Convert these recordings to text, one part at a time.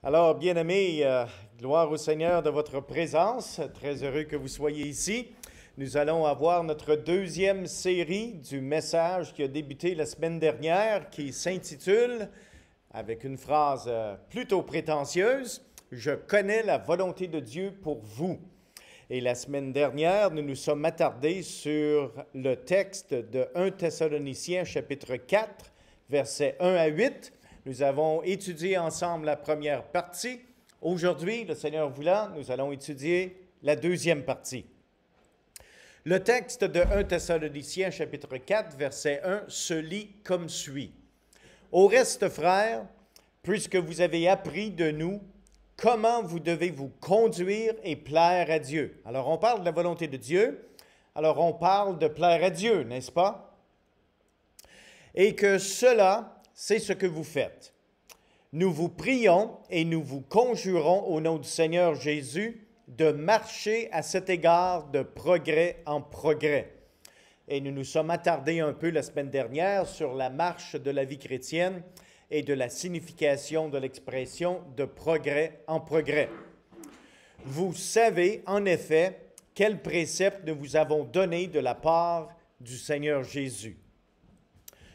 Alors, bien-aimés, gloire au Seigneur de votre présence. Très heureux que vous soyez ici. Nous allons avoir notre deuxième série du message qui a débuté la semaine dernière, qui s'intitule, avec une phrase plutôt prétentieuse, « Je connais la volonté de Dieu pour vous ». Et la semaine dernière, nous nous sommes attardés sur le texte de 1 Thessaloniciens, chapitre 4, versets 1 à 8. Nous avons étudié ensemble la première partie. Aujourd'hui, le Seigneur voulant, nous allons étudier la deuxième partie. Le texte de 1 Thessaloniciens, chapitre 4, verset 1, se lit comme suit. « Au reste, frères, puisque vous avez appris de nous comment vous devez vous conduire et plaire à Dieu. » Alors, on parle de la volonté de Dieu. Alors, on parle de plaire à Dieu, n'est-ce pas? Et que cela, c'est ce que vous faites. Nous vous prions et nous vous conjurons au nom du Seigneur Jésus de marcher à cet égard de progrès en progrès. Et nous nous sommes attardés un peu la semaine dernière sur la marche de la vie chrétienne et de la signification de l'expression de progrès en progrès. Vous savez en effet quels préceptes nous vous avons donnés de la part du Seigneur Jésus.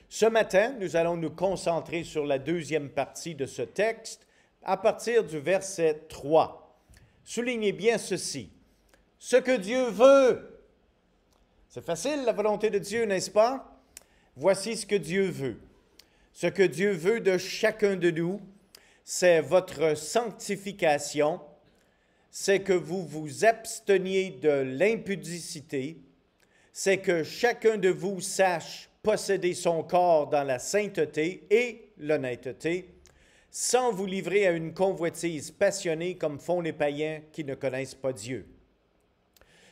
Ce matin, nous allons nous concentrer sur la deuxième partie de ce texte à partir du verset 3. Soulignez bien ceci. Ce que Dieu veut. C'est facile, la volonté de Dieu, n'est-ce pas? Voici ce que Dieu veut. Ce que Dieu veut de chacun de nous, c'est votre sanctification, c'est que vous vous absteniez de l'impudicité, c'est que chacun de vous sache posséder son corps dans la sainteté et l'honnêteté, sans vous livrer à une convoitise passionnée comme font les païens qui ne connaissent pas Dieu.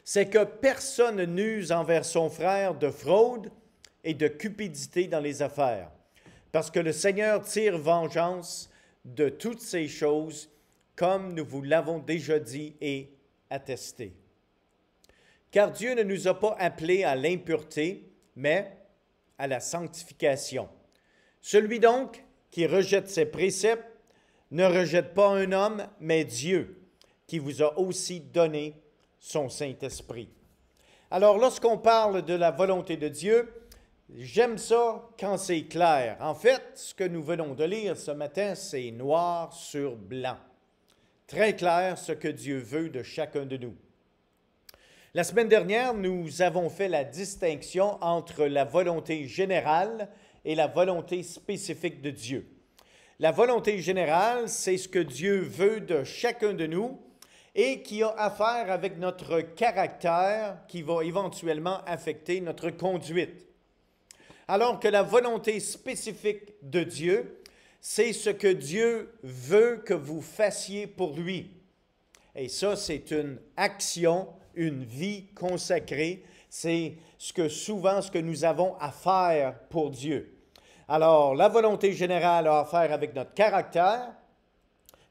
C'est que personne n'use envers son frère de fraude et de cupidité dans les affaires, parce que le Seigneur tire vengeance de toutes ces choses, comme nous vous l'avons déjà dit et attesté. Car Dieu ne nous a pas appelés à l'impureté, mais à la sanctification. Celui donc qui rejette ses préceptes ne rejette pas un homme, mais Dieu, qui vous a aussi donné son Saint-Esprit. Alors, lorsqu'on parle de la volonté de Dieu, j'aime ça quand c'est clair. En fait, ce que nous venons de lire ce matin, c'est noir sur blanc. Très clair ce que Dieu veut de chacun de nous. La semaine dernière, nous avons fait la distinction entre la volonté générale et la volonté spécifique de Dieu. La volonté générale, c'est ce que Dieu veut de chacun de nous et qui a affaire avec notre caractère qui va éventuellement affecter notre conduite. Alors que la volonté spécifique de Dieu, c'est ce que Dieu veut que vous fassiez pour lui. Et ça, c'est une action, une vie consacrée. C'est ce que nous avons à faire pour Dieu. Alors, la volonté générale a à faire avec notre caractère.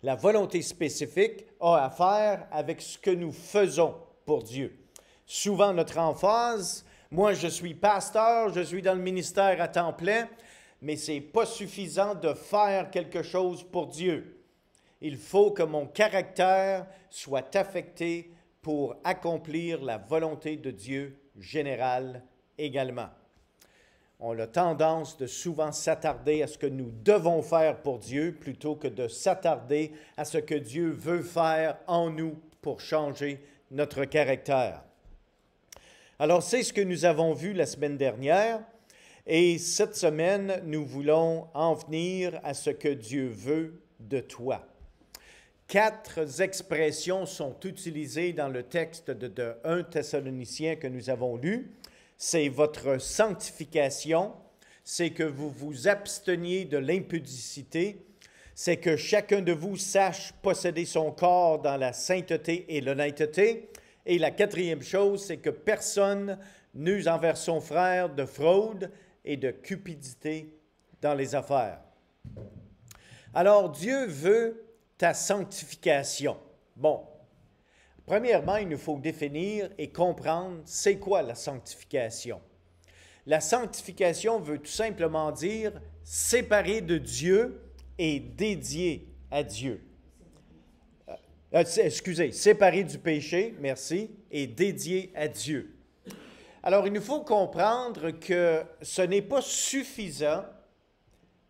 La volonté spécifique a à faire avec ce que nous faisons pour Dieu. Souvent, notre emphase, moi, je suis pasteur, je suis dans le ministère à temps plein, mais ce n'est pas suffisant de faire quelque chose pour Dieu. Il faut que mon caractère soit affecté pour accomplir la volonté de Dieu générale également. On a tendance de souvent s'attarder à ce que nous devons faire pour Dieu plutôt que de s'attarder à ce que Dieu veut faire en nous pour changer notre caractère. Alors, c'est ce que nous avons vu la semaine dernière et cette semaine, nous voulons en venir à ce que Dieu veut de toi. 4 expressions sont utilisées dans le texte de 1 Thessaloniciens que nous avons lu. C'est votre sanctification, c'est que vous vous absteniez de l'impudicité, c'est que chacun de vous sache posséder son corps dans la sainteté et l'honnêteté. Et la 4e chose, c'est que personne n'use envers son frère de fraude et de cupidité dans les affaires. Alors, Dieu veut ta sanctification. Bon, premièrement, il nous faut définir et comprendre c'est quoi la sanctification. La sanctification veut tout simplement dire séparé de Dieu et dédié à Dieu. excusez, séparé du péché, merci, et dédié à Dieu. Alors, il nous faut comprendre que ce n'est pas suffisant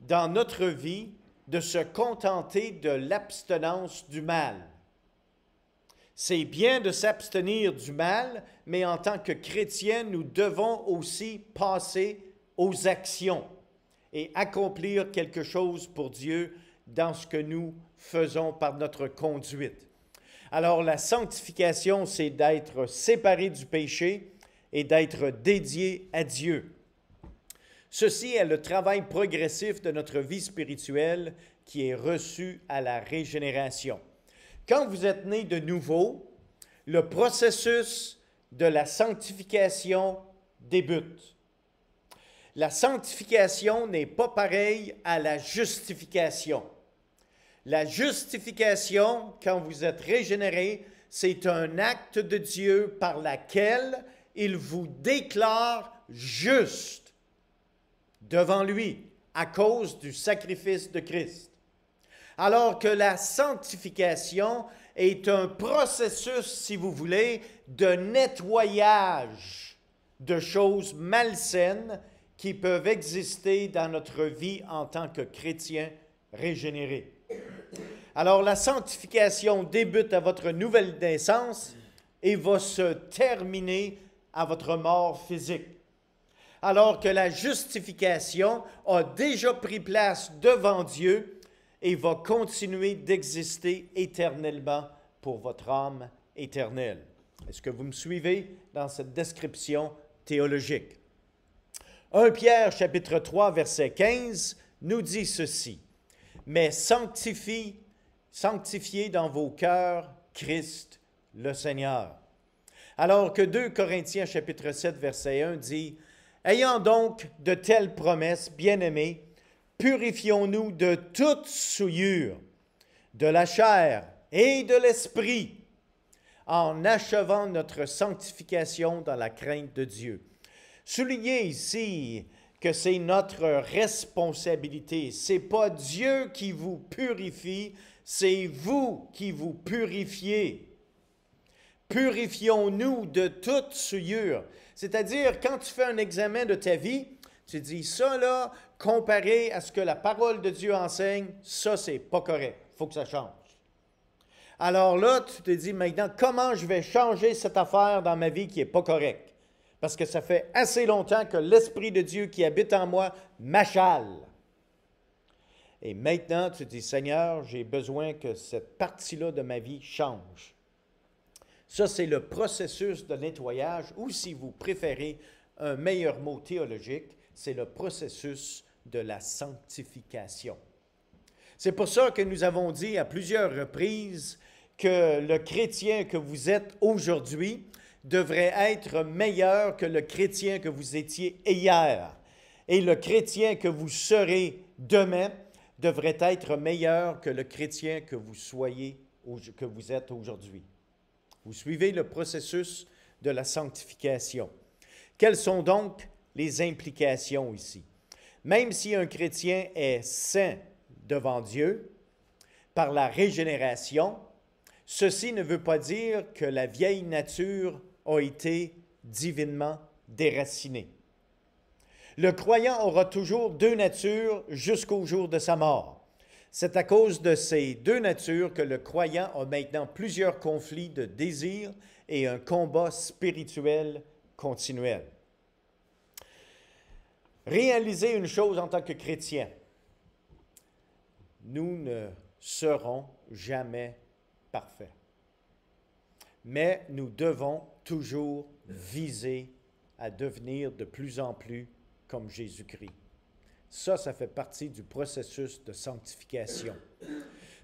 dans notre vie de se contenter de l'abstinence du mal. C'est bien de s'abstenir du mal, mais en tant que chrétiens, nous devons aussi passer aux actions et accomplir quelque chose pour Dieu dans ce que nous faisons par notre conduite. Alors, la sanctification, c'est d'être séparé du péché et d'être dédié à Dieu. Ceci est le travail progressif de notre vie spirituelle qui est reçu à la régénération. Quand vous êtes né de nouveau, le processus de la sanctification débute. La sanctification n'est pas pareille à la justification. La justification, quand vous êtes régénéré, c'est un acte de Dieu par lequel il vous déclare juste devant lui à cause du sacrifice de Christ. Alors que la sanctification est un processus, si vous voulez, de nettoyage de choses malsaines qui peuvent exister dans notre vie en tant que chrétiens régénérés. Alors, la sanctification débute à votre nouvelle naissance et va se terminer à votre mort physique. Alors que la justification a déjà pris place devant Dieu et va continuer d'exister éternellement pour votre âme éternelle. Est-ce que vous me suivez dans cette description théologique? 1 Pierre chapitre 3 verset 15 nous dit ceci: « Mais sanctifiez dans vos cœurs Christ le Seigneur. » Alors que 2 Corinthiens chapitre 7 verset 1 dit: « Ayant donc de telles promesses, bien-aimés, purifions-nous de toute souillure, de la chair et de l'esprit, en achevant notre sanctification dans la crainte de Dieu. » Soulignez ici que c'est notre responsabilité. Ce n'est pas Dieu qui vous purifie, c'est vous qui vous purifiez. Purifions-nous de toute souillure. C'est-à-dire, quand tu fais un examen de ta vie, tu dis, ça là, comparé à ce que la parole de Dieu enseigne, ça, c'est pas correct. Il faut que ça change. Alors là, tu te dis maintenant, comment je vais changer cette affaire dans ma vie qui n'est pas correcte? Parce que ça fait assez longtemps que l'Esprit de Dieu qui habite en moi m'achale. Et maintenant, tu te dis, Seigneur, j'ai besoin que cette partie-là de ma vie change. Ça, c'est le processus de nettoyage, ou si vous préférez un meilleur mot théologique, c'est le processus de la sanctification. C'est pour ça que nous avons dit à plusieurs reprises que le chrétien que vous êtes aujourd'hui devrait être meilleur que le chrétien que vous étiez hier. Et le chrétien que vous serez demain devrait être meilleur que le chrétien que vous êtes aujourd'hui. Vous suivez le processus de la sanctification. Quelles sont donc les implications ici? Même si un chrétien est saint devant Dieu, par la régénération, ceci ne veut pas dire que la vieille nature a été divinement déracinée. Le croyant aura toujours deux natures jusqu'au jour de sa mort. C'est à cause de ces deux natures que le croyant a maintenant plusieurs conflits de désirs et un combat spirituel continuel. Réalisez une chose en tant que chrétien. Nous ne serons jamais parfaits. Mais nous devons toujours viser à devenir de plus en plus comme Jésus-Christ. Ça fait partie du processus de sanctification.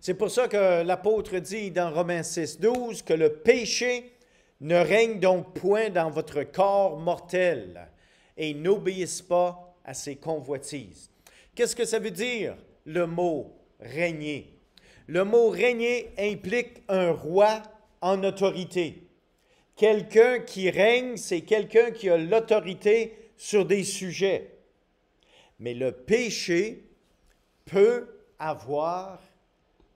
C'est pour ça que l'apôtre dit dans Romains 6,12 que le péché ne règne donc point dans votre corps mortel et n'obéisse pas à ses convoitises. Qu'est-ce que ça veut dire, le mot régner? Le mot régner implique un roi en autorité. Quelqu'un qui règne, c'est quelqu'un qui a l'autorité sur des sujets. Mais le péché peut avoir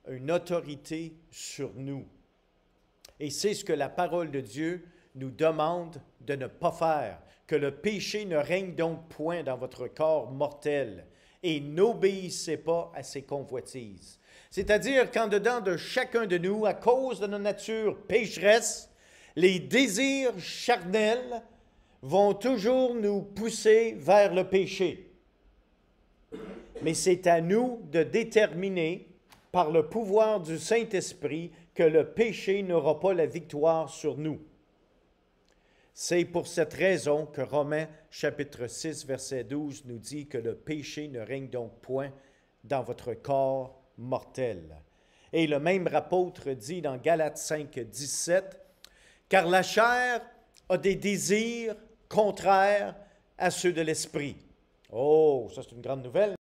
une autorité sur nous. Et c'est ce que la parole de Dieu nous demande de ne pas faire. Que le péché ne règne donc point dans votre corps mortel et n'obéissez pas à ses convoitises. C'est-à-dire qu'en dedans de chacun de nous, à cause de notre nature pécheresse, les désirs charnels vont toujours nous pousser vers le péché. Mais c'est à nous de déterminer, par le pouvoir du Saint-Esprit, que le péché n'aura pas la victoire sur nous. C'est pour cette raison que Romains chapitre 6, verset 12 nous dit que le péché ne règne donc point dans votre corps mortel. Et le même apôtre dit dans Galates 5, 17, « Car la chair a des désirs contraires à ceux de l'esprit. » Oh, ça c'est une grande nouvelle.